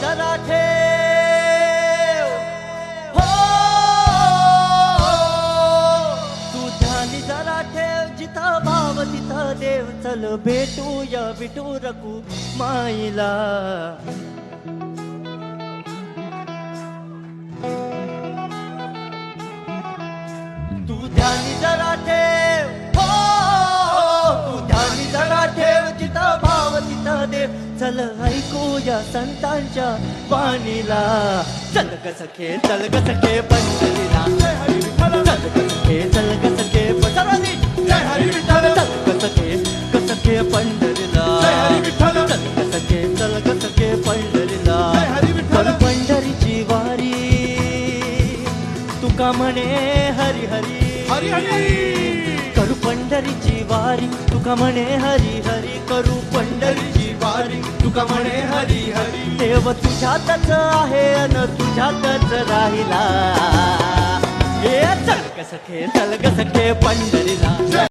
जरा ठेव हो, तू ध्यानी जरा ठेव, जिथं भाव तिथं देव. चल भेटूया विठू रघु माईला. तू ध्यानी जरा ठेव हो, तू ध्यानी जरा ठेव, जिथं भाव तिथं देव. चल ऐकूया संतांच्या वाणीला. चल ग सखे, चल ग सखे पंढरीला. चल ग सखे, चल ग सखे पंढरीला. चल ग सखे, ग सखे पंढरीला. चल ग सखे, चल ग सखे पंढरीला. पण पंढरीची वारी तुका म्हणे हरी हरी हरी हरी. करू पंढरीची वारी तुका म्हणे हरी हरी. करू पंढरीची वारी तुका म्हणे हरी हरी. देव तुझ्यातच आहे अन तुझ्यातच राहिला. हे चल ग सखे, चल ग सखे पंढरीला.